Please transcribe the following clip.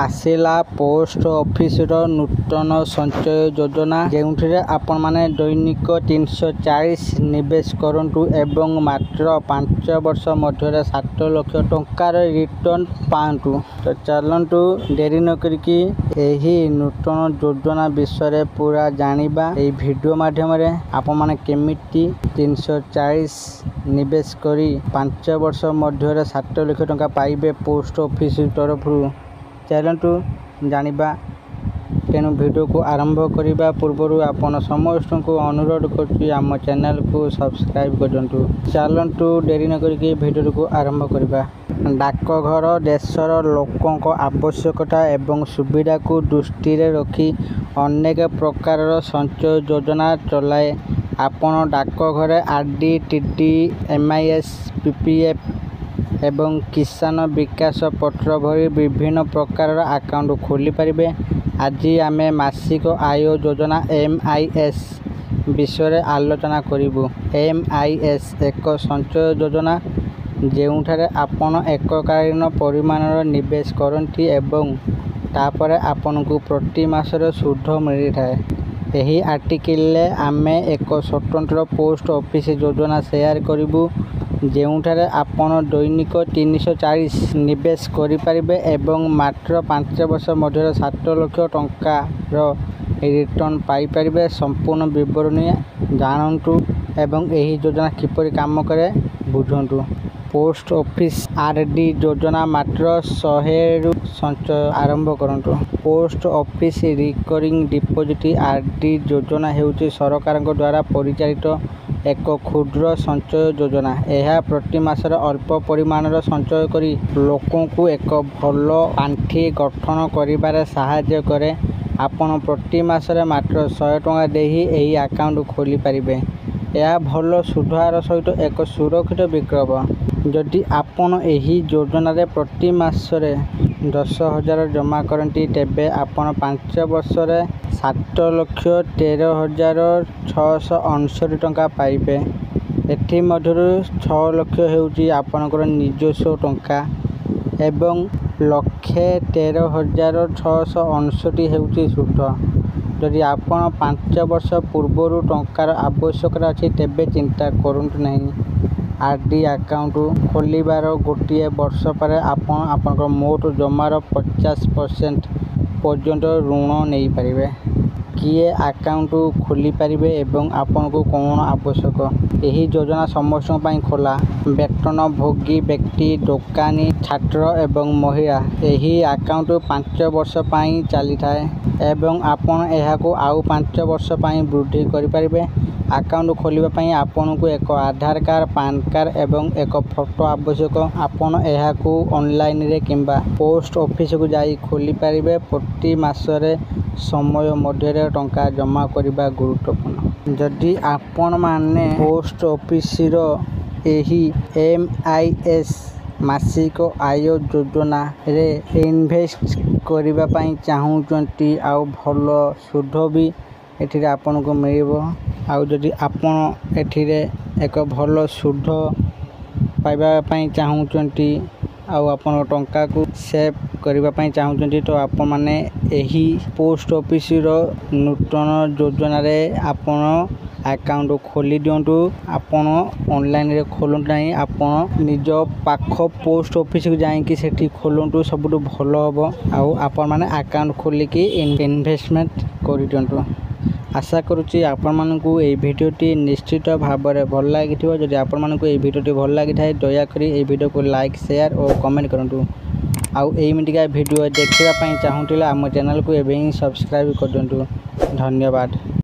आसिला post office नूतन संचय योजना जो आपण मैंने दैनिक 340 निवेश करूँ एवं मात्र 5 वर्ष मध्य 7 लाख टंकार रिटर्न पातु। तो चलतु डेरी न करके यही नूतन योजना विषय पूरा जानिबा ए वीडियो माध्यम आपण मैंने केमिति 340 निवेश करी 5 वर्ष मध्य 7 लाख टंका पाइबे पोस्ट ऑफिस तरफ। चलतु जानिबा तेणु वीडियो को आरंभ करने पूर्व आपण समस्त को अनुरोध करुँच आम चैनल को सब्सक्राइब करूँ। चलतु डेरी न करके वीडियो को आरंभ करवा। डाकघर देशर लोकों आवश्यकता एवं सुविधा को दृष्टि रखी अनेक प्रकार संचय योजना चलाए। आपण डाकघर आरडी टीडी एमआईएस पीपीएफ एवं किसान विकास पत्र भरी विभिन्न प्रकार अकाउंट खोली पारिबे। आज आम मासिक आय योजना एमआईएस विषय आलोचना करूँ। एमआईएस एक संचय योजना जोठारे आपण एककालीन परिमाणर निवेश करती एवं तापर आपन को प्रति मासर सुध मिली थाए। यही आर्टिकल आम एक स्वतंत्र पोस्ट ऑफिस योजना शेयर करूँ जोठारे आपण दैनिक 340 निवेश करें एवं मात्र 5 वर्ष मध्य 7 लाख टंकार रिटर्न पाइपर। संपूर्ण विवरणी जानतु एवं यही योजना किपरि काम करे बुझंतु। पोस्ट ऑफिस आरडी योजना मात्र 100 संचय आरंभ करंतु। Post office recurring deposit RD योजना हेउची सरकार द्वारा परिचालित एक क्षुद्र संचय योजना। यह प्रति मासर अल्प परिमाणर संचय करी लोकों को एक भल पांठी गठन करिबारे सहायता करे। आपण प्रति मासरे मात्र 100 टंका देही एही अकाउंट खोली पारिबे। यह भल सुधार सहित एक सुरक्षित विकल्प। जदि आपण एही योजना रे प्रति मासरे 10,000 जमा करती तेबे आपण 5 वर्ष 7,13,669 टंका पाइबे। एथि मध्यरु 6 लाख हेउची आपनकर निजस्व टंका एवं 1,13,669 हेउची सुध। जदि आपण 5 वर्ष पूर्व टंकार आवश्यकता अछि तेबे चिंता करंतु नहीं। आरडी अकाउंट खोलिबार गोटे वर्ष पर आपन मोट जमार 50% पर्यंत ऋण नहीं पारिबे। किए अकाउंट खोली पारिबे एवं आपन को कौन आवश्यक। यही योजना समस्त पई खोला। वेतन भोगी व्यक्ति दुकानी छात्र एवं महिला यही अकाउंट 5 वर्ष पई चली थाए एवं आपन एहा को आउ 5 वर्ष पई वृद्धि करि पारिबे। अकाउंट खोलिबा पई आपन को एक आधार कार्ड पैन कार्ड एवं एक फोटो आवश्यक। आपन एहा को ऑनलाइन रे किंबा पोस्ट ऑफिस को जाई खोली पारिबे। प्रति मासरे समय मध्य टंका जमा करने गुरुत्वपूर्ण। जदि आपण माने पोस्ट ऑफिस रो एही एमआईएस मासिक आय योजना रे इन्वेस्ट करबा पई चाहूचंती आउ भल सुध भी एथिरे आपन को मिलिबो। आउ जदि आपण एथिरे एक भल सुध पाइबा पई चाहूचंती आउ आपन टंका को सेव करबा पई चाहूचंती तो आपण माने एही पोस्ट ऑफिस रो नूतन योजना रे आपण अकाउंट खोली दियंतु। आपण ऑनलाइन रे खोलंतु नहीं। आपण निज पाख पोस्ट ऑफिस को जाई कि सेठी खोलंतु सबुठ भल हबो। आउ आपण माने अकाउंट खोली कि इन्वेस्टमेंट करि दियंतु। आशा करुच्ची आपण मानकु ए भिडियोटी निश्चित भाव में भल लगी। जदि आपण मानकु ए भिडियोटी भल लगी थाए दयाकोरी ए भिडियो को लाइक शेयर और कमेंट करंतु। आउ एमिटिका भिडियो देखिबा पई चाहूतिला आम चैनल को एबे ही सब्सक्राइब कर दियंतु। धन्यवाद।